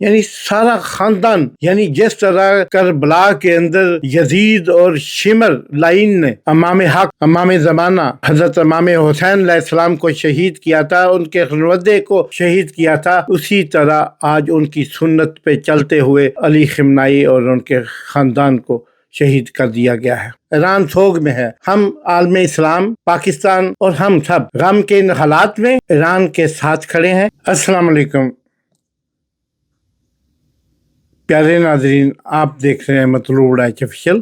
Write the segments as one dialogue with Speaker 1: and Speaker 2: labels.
Speaker 1: یعنی سارا خاندان، یعنی جس طرح کربلا کے اندر یزید اور شمر لائن نے امام حق، امام زمانہ حضرت امام حسین علیہ السلام کو شہید کیا تھا، ان کے خانوادے کو شہید کیا تھا، اسی طرح آج ان کی سنت پہ چلتے ہوئے علی خامنہئی اور ان کے خاندان کو شہید کر دیا گیا ہے۔ ایران سوگ میں ہے۔ ہم عالم اسلام، پاکستان اور ہم سب غم کے ان حالات میں ایران کے ساتھ کھڑے ہیں۔ السلام علیکم پیارے ناظرین، آپ دیکھ رہے ہیں مطلوب ڈائچ آفیشل۔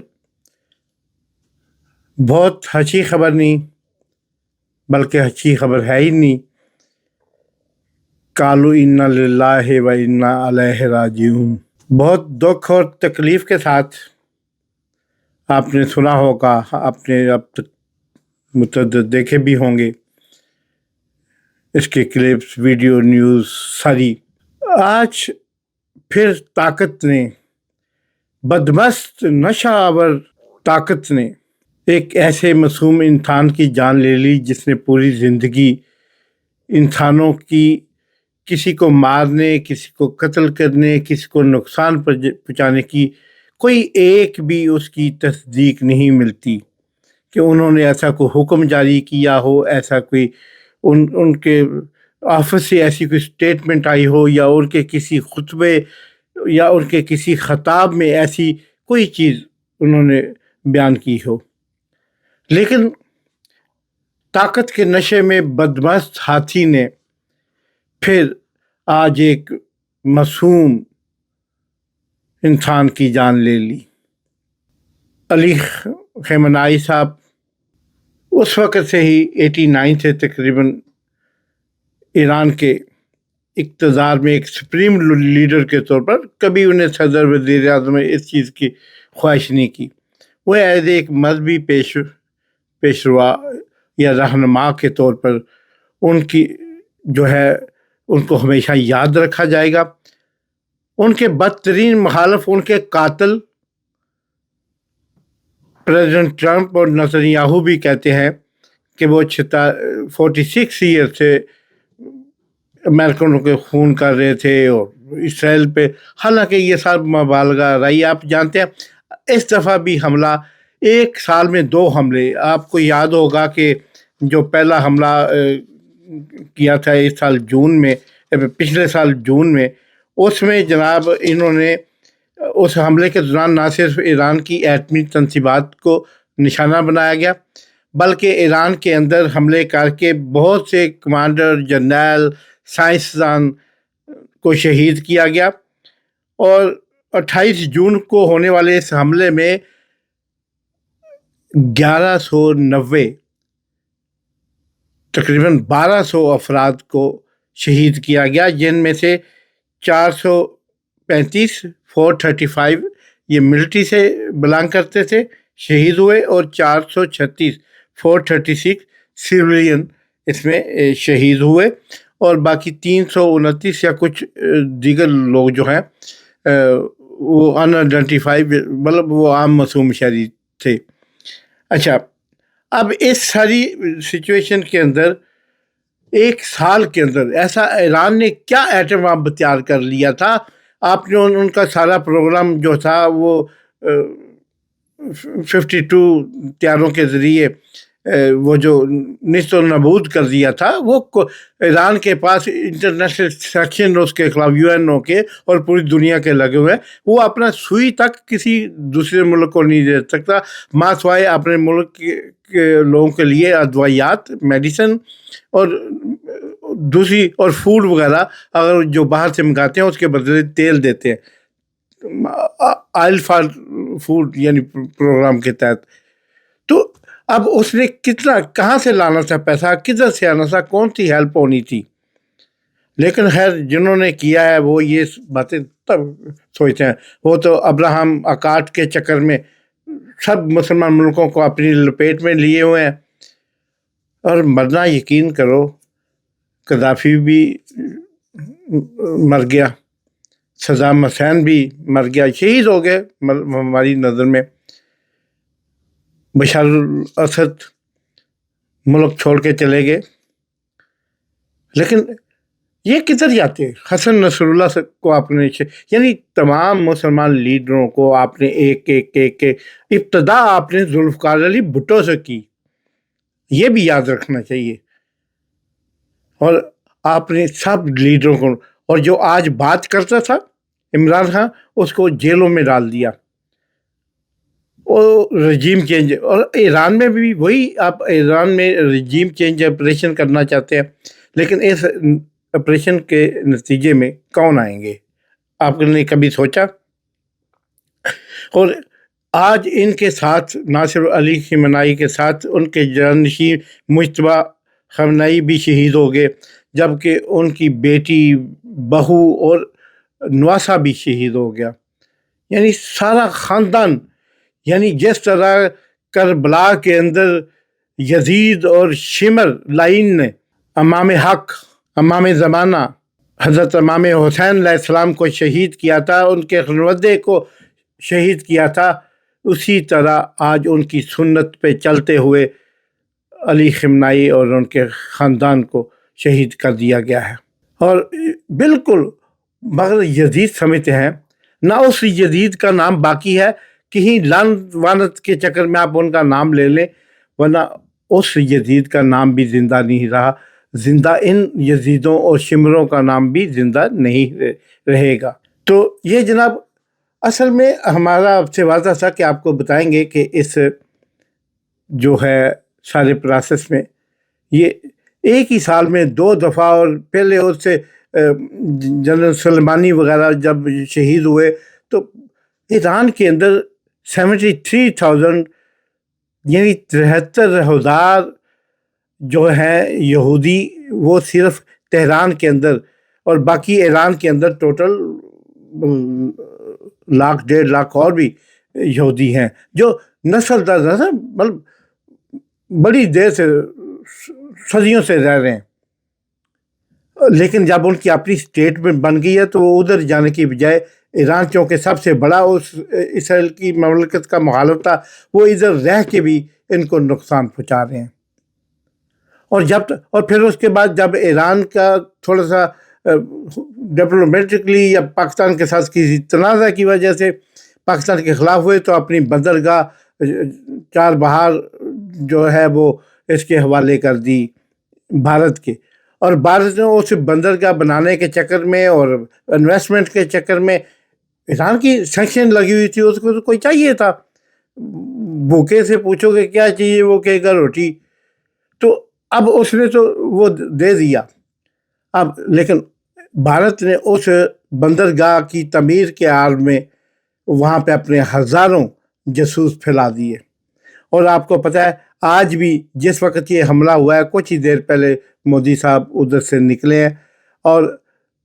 Speaker 1: بہت اچھی خبر نہیں، بلکہ اچھی خبر ہے ہی نہیں۔ قالوا انا للہ و انا الیہ راجعون۔ بہت دکھ اور تکلیف کے ساتھ آپ نے سنا ہوگا، آپ نے اب تک متعدد دیکھے بھی ہوں گے اس کے کلپس، ویڈیو، نیوز ساری۔ آج پھر طاقت نے، بدمست نشہ آور طاقت نے ایک ایسے معصوم انسان کی جان لے لی جس نے پوری زندگی انسانوں کی کسی کو مارنے، کسی کو قتل کرنے، کسی کو نقصان پہنچانے کی کوئی ایک بھی اس کی تصدیق نہیں ملتی کہ انہوں نے ایسا کوئی حکم جاری کیا ہو، ایسا کوئی ان کے آفس سے ایسی کوئی سٹیٹمنٹ آئی ہو، یا ان کے کسی خطبے یا ان کے کسی خطاب میں ایسی کوئی چیز انہوں نے بیان کی ہو۔ لیکن طاقت کے نشے میں بدمست ہاتھی نے پھر آج ایک معصوم انسان کی جان لے لی۔ علی خامنہئی صاحب اس وقت سے ہی 89 سے تقریباً ایران کے اقتدار میں ایک سپریم لیڈر کے طور پر، کبھی انہیں صدر وزیر اعظم میں اس چیز کی خواہش نہیں کی۔ وہ ایز ایک مذہبی پیشوا یا رہنما کے طور پر ان کی جو ہے ان کو ہمیشہ یاد رکھا جائے گا۔ ان کے بدترین مخالف، ان کے قاتل پریزیڈنٹ ٹرمپ اور نتنیاہو بھی کہتے ہیں کہ وہ 46 ایئر سے امریکنوں کے خون کر رہے تھے اور اسرائیل پہ، حالانکہ یہ سب مبالغہ رہی۔ آپ جانتے ہیں اس دفعہ بھی حملہ، ایک سال میں 2 حملے۔ آپ کو یاد ہوگا کہ جو پہلا حملہ کیا تھا اس سال جون میں، پچھلے سال جون میں، اس میں جناب انہوں نے اس حملے کے دوران نہ صرف ایران کی ایٹمی تنصیبات کو نشانہ بنایا گیا، بلکہ ایران کے اندر حملے کر کے بہت سے کمانڈر، جنرل، سائنسدان کو شہید کیا گیا۔ اور 28 جون کو ہونے والے اس حملے میں 1190 تقریباً 1200 افراد کو شہید کیا گیا، جن میں سے 435 435 یہ ملٹری سے بلانگ کرتے تھے، شہید ہوئے، اور 436 436 سویلین اس میں شہید ہوئے، اور باقی 329 یا کچھ دیگر لوگ جو ہیں وہ ان آئیڈینٹیفائڈ، مطلب وہ عام معصوم شہری تھے۔ اچھا، اب اس ساری سچویشن کے اندر ایک سال کے اندر ایسا ایران نے کیا ایٹم بم تیار کر لیا تھا؟ آپ نے ان کا سارا پروگرام جو تھا وہ 52 طیاروں کے ذریعے وہ جو نیست و نابود کر دیا تھا، وہ ایران کے پاس انٹرنیشنل سیکشن اس کے خلاف UN کے اور پوری دنیا کے لگے ہوئے ہیں۔ وہ اپنا سوئی تک کسی دوسرے ملک کو نہیں دے سکتا، ماں سوائے اپنے ملک کے لوگوں کے لیے ادویات، میڈیسن اور دوسری اور فوڈ وغیرہ اگر جو باہر سے منگاتے ہیں اس کے بدلے تیل دیتے ہیں، آئل فار فوڈ یعنی پروگرام کے تحت۔ تو اب اس نے کتنا، کہاں سے لانا تھا پیسہ، کدھر سے آنا تھا، کون سی ہیلپ ہونی تھی؟ لیکن خیر جنہوں نے کیا ہے وہ یہ باتیں تب سوچتے ہیں۔ وہ تو ابراہم اکارڈ کے چکر میں سب مسلمان ملکوں کو اپنی لپیٹ میں لیے ہوئے ہیں، اور مرنا یقین کرو، قذافی بھی مر گیا، صدام حسین بھی مر گیا، شہید ہو گئے ہماری نظر میں، بشار الاسد ملک چھوڑ کے چلے گئے۔ لیکن یہ کدھر جاتے؟ حسن نصراللہ کو آپ نے یعنی تمام مسلمان لیڈروں کو آپ نے ایک ابتدا آپ نے ذوالفقار علی بھٹو سے کی، یہ بھی یاد رکھنا چاہیے، اور آپ نے سب لیڈروں کو، اور جو آج بات کرتا تھا عمران خان، اس کو جیلوں میں ڈال دیا، اور رجیم چینج، اور ایران میں بھی وہی، آپ ایران میں رجیم چینج آپریشن کرنا چاہتے ہیں، لیکن اس آپریشن کے نتیجے میں کون آئیں گے؟ آپ نے کبھی سوچا؟ اور آج ان کے ساتھ ناصر علی خامنائی کے ساتھ ان کے جانشین مجتبیٰ خامنائی بھی شہید ہو گئے، جبکہ ان کی بیٹی، بہو اور نواسہ بھی شہید ہو گیا، یعنی سارا خاندان، یعنی جس طرح کربلا کے اندر یزید اور شمر لائن نے امام حق، امام زمانہ حضرت امام حسین علیہ السلام کو شہید کیا تھا، ان کے خانوادے کو شہید کیا تھا، اسی طرح آج ان کی سنت پہ چلتے ہوئے علی خامنائی اور ان کے خاندان کو شہید کر دیا گیا ہے۔ اور بالکل، مگر یزید سمجھتے ہیں نہ اس یزید کا نام باقی ہے، کہیں لعنت وانت کے چکر میں آپ ان کا نام لے لیں، ورنہ اس یزید کا نام بھی زندہ نہیں رہا، زندہ ان یزیدوں اور شمروں کا نام بھی زندہ نہیں رہے گا۔ تو یہ جناب اصل میں ہمارا آپ سے وعدہ تھا کہ آپ کو بتائیں گے کہ اس جو ہے سارے پروسیس میں، یہ ایک ہی سال میں 2 دفعہ، اور پہلے اس سے جنرل سلیمانی وغیرہ جب شہید ہوئے تو ایران کے اندر 73,000 یعنی 73,000 جو ہیں یہودی، وہ صرف تہران کے اندر، اور باقی ایران کے اندر ٹوٹل 1,00,000 1.5 لاکھ اور بھی یہودی ہیں، جو نسل در نسل مطلب بڑی دیر سے، صدیوں سے رہ رہے ہیں، لیکن جب ان کی اپنی اسٹیٹ میں بن گئی ہے تو وہ ادھر جانے کی بجائے، ایران چونکہ سب سے بڑا اس اسرائیل کی مملکت کا مخالف تھا، وہ ادھر رہ کے بھی ان کو نقصان پہنچا رہے ہیں۔ اور پھر اس کے بعد جب ایران کا تھوڑا سا ڈپلومیٹکلی یا پاکستان کے ساتھ کسی تنازع کی وجہ سے پاکستان کے خلاف ہوئے، تو اپنی بندرگاہ چار بہار جو ہے وہ اس کے حوالے کر دی بھارت کے، اور بھارت نے اس بندرگاہ بنانے کے چکر میں اور انویسٹمنٹ کے چکر میں ایران کی سینکشن لگی ہوئی تھی، اس کو تو کوئی چاہیے تھا، بھوکے سے پوچھو کہ کیا چاہیے، وہ کہے گا روٹی، تو اب اس نے تو وہ دے دیا، اب لیکن بھارت نے اس بندرگاہ کی تعمیر کے آڑ میں وہاں پہ اپنے ہزاروں جاسوس پھیلا دیے، اور آپ کو پتہ ہے آج بھی جس وقت یہ حملہ ہوا ہے، کچھ ہی دیر پہلے مودی صاحب ادھر سے نکلے ہیں، اور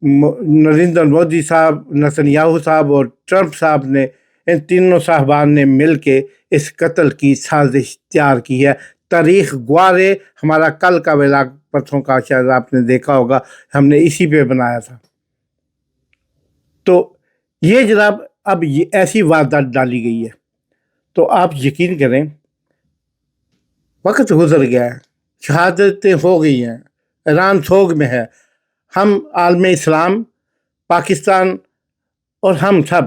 Speaker 1: نریندر مودی صاحب، نتنیاہو صاحب اور ٹرمپ صاحب نے، ان تینوں صاحبان نے مل کے اس قتل کی سازش تیار کی ہے۔ تاریخ گواہ ہے، ہمارا کل کا ولاگ پرسوں کا شاید آپ نے دیکھا ہوگا، ہم نے اسی پہ بنایا تھا۔ تو یہ جناب اب یہ ایسی واردات ڈالی گئی ہے، تو آپ یقین کریں وقت گزر گیا ہے، شہادتیں ہو گئی ہیں، ایران سوگ میں ہے، ہم عالم اسلام، پاکستان اور ہم سب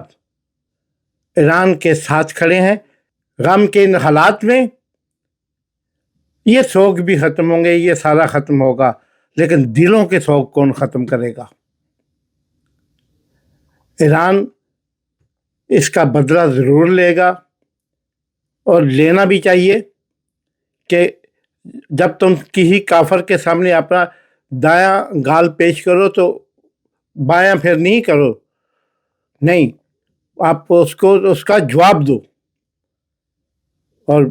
Speaker 1: ایران کے ساتھ کھڑے ہیں۔ غم کے ان حالات میں یہ سوگ بھی ختم ہوں گے، یہ سارا ختم ہوگا، لیکن دلوں کے سوگ کون ختم کرے گا؟ ایران اس کا بدلہ ضرور لے گا، اور لینا بھی چاہیے، کہ جب تم کسی کافر کے سامنے اپنا دایاں گال پیش کرو تو بایاں پھر نہیں کرو، نہیں، آپ اس کو اس کا جواب دو، اور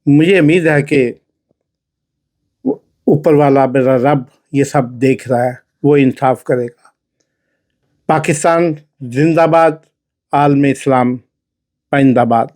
Speaker 1: مجھے امید ہے کہ اوپر والا میرا رب یہ سب دیکھ رہا ہے، وہ انصاف کرے گا۔ پاکستان زندہ باد، عالم اسلام پائندہ باد۔